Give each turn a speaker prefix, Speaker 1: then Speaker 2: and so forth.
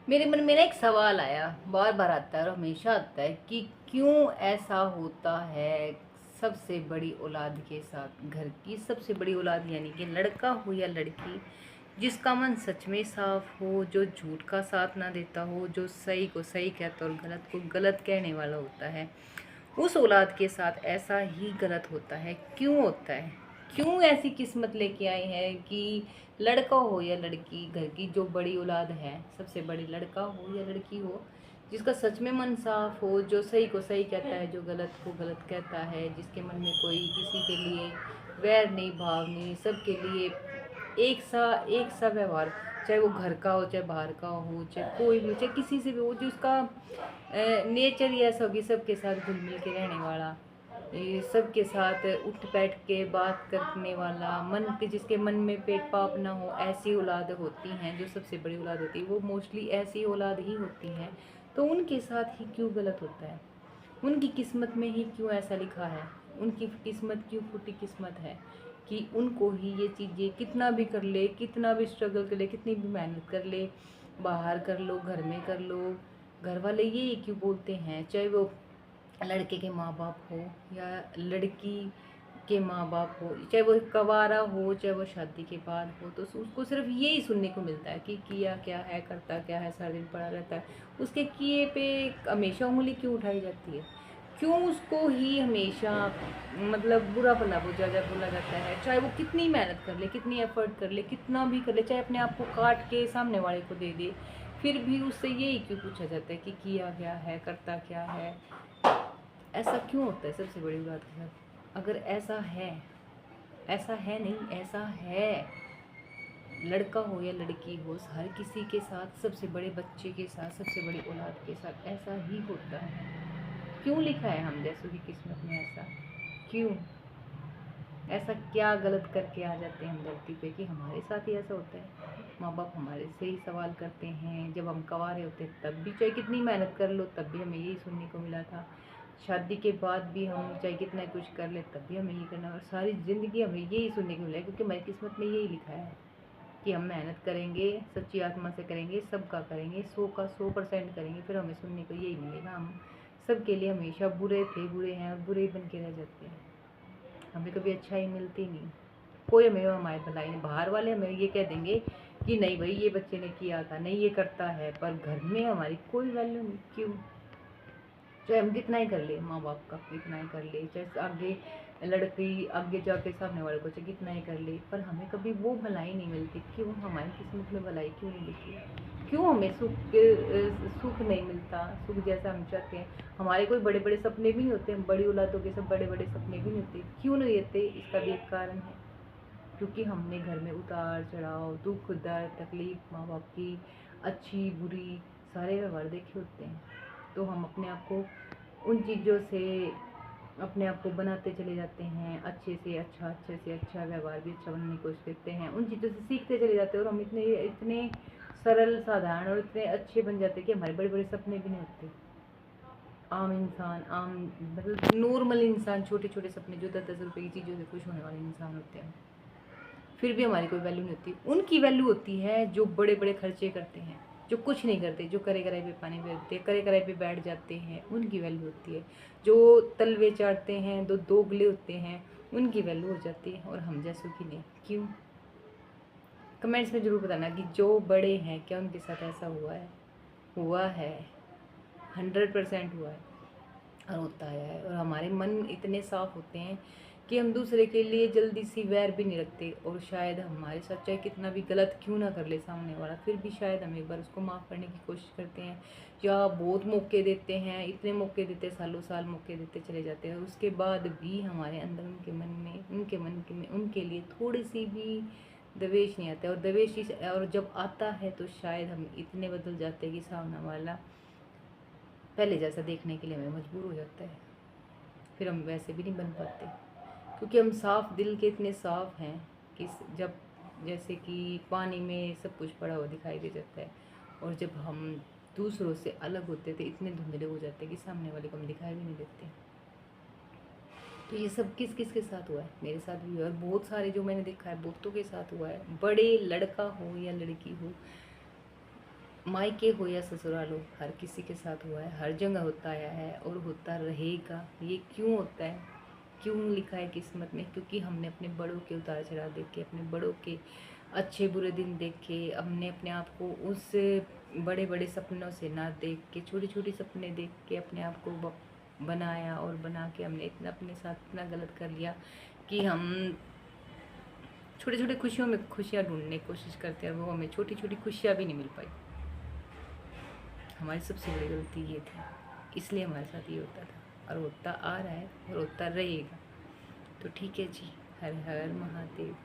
Speaker 1: मेरे मन में ना एक सवाल आया, बार बार आता है और हमेशा आता है कि क्यों ऐसा होता है सबसे बड़ी औलाद के साथ। घर की सबसे बड़ी औलाद यानी कि लड़का हो या लड़की, जिसका मन सच में साफ हो, जो झूठ का साथ ना देता हो, जो सही को सही कहता और गलत को गलत कहने वाला होता है, उस औलाद के साथ ऐसा ही गलत होता है। क्यों होता है? क्यों ऐसी किस्मत लेके आए हैं कि लड़का हो या लड़की, घर की जो बड़ी औलाद है, सबसे बड़ी, लड़का हो या लड़की हो, जिसका सच में मन साफ हो, जो सही को सही कहता है, जो गलत को गलत कहता है, जिसके मन में कोई किसी के लिए वैर नहीं, भाव नहीं, सबके लिए एक सा व्यवहार, चाहे वो घर का हो, चाहे बाहर का हो, चाहे कोई भी, चाहे किसी से भी हो, जो उसका नेचर ही ऐसा होगी, सबके साथ घुल मिल के रहने वाला, ये सबके साथ उठ बैठ के बात करने वाला, मन के, जिसके मन में पेट पाप ना हो, ऐसी औलाद होती हैं जो सबसे बड़ी औलाद होती है। वो मोस्टली ऐसी औलाद ही होती हैं। तो उनके साथ ही क्यों गलत होता है? उनकी किस्मत में ही क्यों ऐसा लिखा है? उनकी किस्मत क्यों फूटी किस्मत है कि उनको ही ये चीज़ें, कितना भी कर ले, कितना भी स्ट्रगल कर ले, कितनी भी मेहनत कर ले, बाहर कर लो, घर में कर लो, घर वाले ये क्यों बोलते हैं, चाहे वो लड़के के माँ बाप हो या लड़की के माँ बाप हो, चाहे वो कवारा हो, चाहे वो शादी के बाद हो, तो उसको सिर्फ यही सुनने को मिलता है कि किया क्या है, करता क्या है, सारा दिन पड़ा रहता है। उसके किए पे हमेशा उंगली क्यों उठाई जाती है? क्यों उसको ही हमेशा मतलब बुरा भला बोला जाता है? चाहे वो कितनी मेहनत कर ले, कितनी एफर्ट कर ले, कितना भी कर ले, चाहे अपने आप को काट के सामने वाले को दे दे, फिर भी उससे यही क्यों पूछा जाता है कि किया क्या है, करता क्या है? ऐसा क्यों होता है सबसे बड़ी बात के साथ? अगर ऐसा है, ऐसा है नहीं, ऐसा है, लड़का हो या लड़की हो, हर किसी के साथ, सबसे बड़े बच्चे के साथ, सबसे बड़ी औलाद के साथ ऐसा ही होता है। क्यों लिखा है हम जैसों की किस्मत में ऐसा? क्यों? ऐसा क्या गलत करके आ जाते हैं हम धरती पे कि हमारे साथ ही ऐसा होता है? माँ बाप हमारे से ही सवाल करते हैं, जब हम कवारे होते तब भी, चाहे कितनी मेहनत कर लो तब भी हमें यही सुनने को मिला था। शादी के बाद भी हम चाहे कितना कुछ कर ले तब भी हमें यही करना, और सारी ज़िंदगी हमें यही सुनने को मिला है, क्योंकि हमारी किस्मत में यही लिखा है कि हम मेहनत करेंगे, सच्ची आत्मा से करेंगे, सबका करेंगे, 100% करेंगे, फिर हमें सुनने को यही मिलेगा, हम सबके लिए हमेशा बुरे थे, बुरे हैं और बुरे ही बन के रह जाते हैं। हमें कभी अच्छाई मिलती नहीं, कोई हमें हमारी भलाई नहीं। बाहर वाले हमें ये कह देंगे कि नहीं भाई ये बच्चे ने किया था, नहीं ये करता है, पर घर में हमारी कोई वैल्यू नहीं। क्यों? चाहे हम कितना ही कर ले, माँ बाप का कितना ही कर ले, चाहे आगे लड़की आगे जाके सामने वाले को चाहे कितना ही कर ले, पर हमें कभी वो भलाई नहीं मिलती। क्यों? हमारी किस्मत में भलाई क्यों नहीं लिखी? क्यों हमें सुख नहीं मिलता, सुख जैसा हम चाहते हैं? हमारे कोई बड़े बड़े सपने भी नहीं होते, हम बड़ी औलादों के सब बड़े बड़े सपने भी नहीं होते। क्यों नहीं रहते? इसका भी एक कारण है, क्योंकि हमने घर में उतार चढ़ाव, दुख दर्द, तकलीफ, माँ बाप की अच्छी बुरी सारे व्यवहार देखे होते हैं। तो हम अपने आप को उन चीज़ों से अपने आप को बनाते चले जाते हैं, अच्छे से अच्छा, अच्छे से अच्छा व्यवहार भी अच्छा बनने की कोशिश करते हैं, उन चीज़ों से सीखते चले जाते हैं, और हम इतने इतने सरल साधारण और इतने अच्छे बन जाते हैं कि हमारे बड़े बड़े सपने भी नहीं होते। आम इंसान, आम मतलब नॉर्मल इंसान, छोटे छोटे सपने, जो 10-10 रुपए की चीज़ों से खुश होने वाले इंसान होते हैं, फिर भी हमारी कोई वैल्यू नहीं होती। उनकी वैल्यू होती है जो बड़े बड़े खर्चे करते हैं, जो कुछ नहीं करते, जो करे कराए पे पानी फेरते, करे कराए पे बैठ जाते हैं, उनकी वैल्यू होती है। जो तलवे चाटते हैं, जो दोगले होते हैं, उनकी वैल्यू हो जाती है, और हम जैसों की नहीं। क्यों? कमेंट्स में ज़रूर बताना कि जो बड़े हैं क्या उनके साथ ऐसा हुआ है? हुआ है, 100% हुआ है और होता आया है। और हमारे मन इतने साफ होते हैं कि हम दूसरे के लिए जल्दी सी वैर भी नहीं रखते, और शायद हमारे साथ चाहे कितना भी गलत क्यों ना कर ले सामने वाला, फिर भी शायद हम एक बार उसको माफ़ करने की कोशिश करते हैं, या बहुत मौके देते हैं, इतने मौके देते हैं, सालों साल मौके देते चले जाते हैं, और उसके बाद भी हमारे अंदर उनके मन में उनके लिए थोड़ी सी भी द्वेष नहीं आता। और द्वेष और जब आता है तो शायद हम इतने बदल जाते हैं कि सामने वाला पहले जैसा देखने के लिए हमें मजबूर हो जाता है, फिर हम वैसे भी नहीं बन पाते, क्योंकि हम साफ दिल के इतने साफ हैं कि जब जैसे कि पानी में सब कुछ पड़ा हुआ दिखाई दे जाता है, और जब हम दूसरों से अलग होते थे इतने धुंधले हो जाते हैं कि सामने वाले को हम दिखाई भी नहीं देते। तो ये सब किस किस के साथ हुआ है? मेरे साथ भी हुआ है, और बहुत सारे जो मैंने देखा है बहुतों के साथ हुआ है। बड़े लड़का हो या लड़की हो, मायके हो या ससुराल हो, हर किसी के साथ हुआ है, हर जगह होता आया है और होता रहेगा। ये क्यों होता है, क्यों लिखा है किस्मत में? क्योंकि हमने अपने बड़ों के उतार चढ़ाव देखे, अपने बड़ों के अच्छे बुरे दिन देखे, हमने अपने आप को उस बड़े बड़े सपनों से ना देख के छोटे छोटे सपने देख के अपने आप को बनाया, और बना के हमने इतना अपने साथ इतना गलत कर लिया कि हम छोटे छोटे खुशियों में खुशियाँ ढूंढने की कोशिश करते हैं, वो हमें छोटी छोटी खुशियाँ भी नहीं मिल पाई। हमारी सबसे बड़ी गलती ये थी, इसलिए हमारे साथ ये होता था और होता आ रहा है और होता रहेगा। तो ठीक है जी, हर हर महादेव।